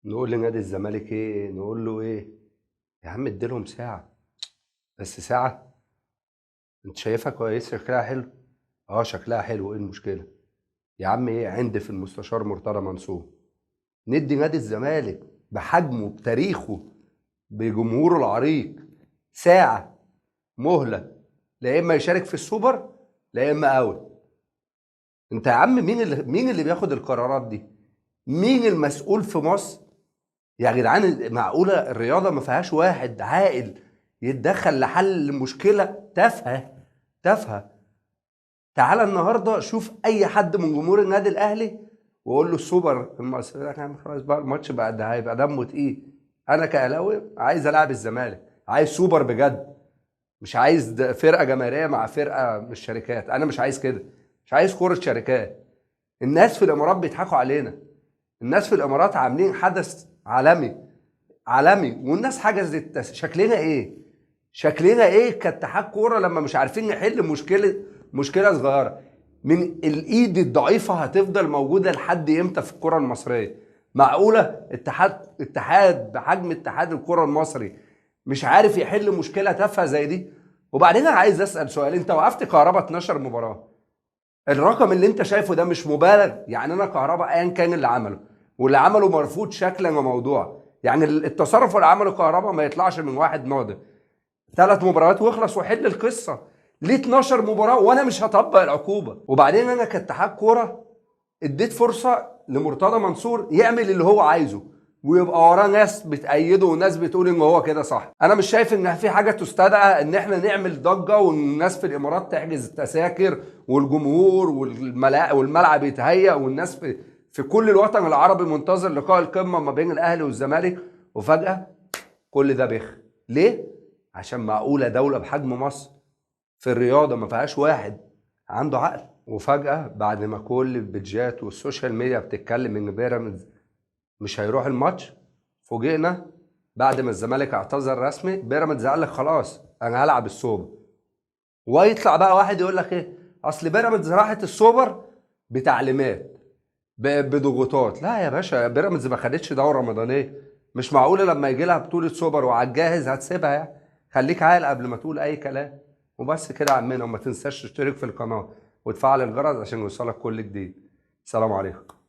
نقول لنادي الزمالك ايه؟ نقول له ايه؟ يا عم اديلهم ساعة. بس ساعة؟ انت شايفها كويس؟ شكلها حلو. اه شكلها حلو، ايه المشكلة؟ يا عم ايه عند في المستشار مرتضى منصور؟ ندي نادي الزمالك بحجمه بتاريخه بجمهوره العريق ساعة مهلة، لا اما يشارك في السوبر لا اما اوت. انت يا عم مين اللي بياخد القرارات دي؟ مين المسؤول في مصر؟ يا جدعان معقولة الرياضة ما فيهاش واحد عاقل يتدخل لحل مشكلة تافهة. تعالى النهاردة شوف أي حد من جمهور النادي الأهلي وقول له السوبر المصري يقول لك يا عم خلاص بقى الماتش بقى ده هيبقى دمه تقيل. أنا كأهلاوي عايز ألعب الزمالك، عايز سوبر بجد، مش عايز فرقة جماهيرية مع فرقة مش شركات. أنا مش عايز كده، مش عايز كورة شركات. الناس في الإمارات بيضحكوا علينا، الناس في الإمارات عاملين حدث عالمي والناس حجزت شكلنا ايه؟ شكلنا ايه كاتحاد كوره لما مش عارفين نحل مشكله صغيره؟ من الايد الضعيفه هتفضل موجوده لحد امتى في الكره المصريه؟ معقوله اتحاد بحجم اتحاد الكره المصري مش عارف يحل مشكله تافهه زي دي؟ وبعدين انا عايز اسال سؤال، انت وقفت كهربا 12 مباراه، الرقم اللي انت شايفه ده مش مبالغ؟ يعني انا كهرباء ايا كان اللي عمله واللي عمله مرفوض شكلا وموضوعا، يعني التصرف اللي عمله كهرباء ما يطلعش من واحد ناضج. 3 مباريات واخلص وحل القصه. ليه 12 مباراه وانا مش هطبق العقوبه؟ وبعدين انا كاتحاد كوره اديت فرصه لمرتضى منصور يعمل اللي هو عايزه ويبقى وراه ناس بتأيده وناس بتقول ان هو كده صح. انا مش شايف ان في حاجه تستدعى ان احنا نعمل ضجه والناس في الامارات تحجز التذاكر والجمهور والملعب يتهيأ والناس في كل الوطن العربي منتظر لقاء القمه ما بين الاهلي والزمالك، وفجاه كل ده بخ. ليه؟ عشان معقوله دوله بحجم مصر في الرياضه ما فيهاش واحد عنده عقل؟ وفجاه بعد ما كل البيدجات والسوشيال ميديا بتتكلم ان بيراميدز مش هيروح الماتش، فوجئنا بعد ما الزمالك اعتذر رسمي بيراميدز قال لك خلاص انا هلعب السوبر. ويطلع بقى واحد يقول لك ايه؟ اصل بيراميدز راحت السوبر بتعليمات بضغوطات. لا يا باشا، بيراميدز ما خدتش دوره رمضانيه، مش معقوله لما يجي لها بطوله سوبر وعلى الجاهز هتسيبها يعني. خليك عاقل قبل ما تقول اي كلام. وبس كده يا عمنا، وما تنساش تشترك في القناه وتفعل الجرس عشان يوصلك كل جديد. سلام عليكم.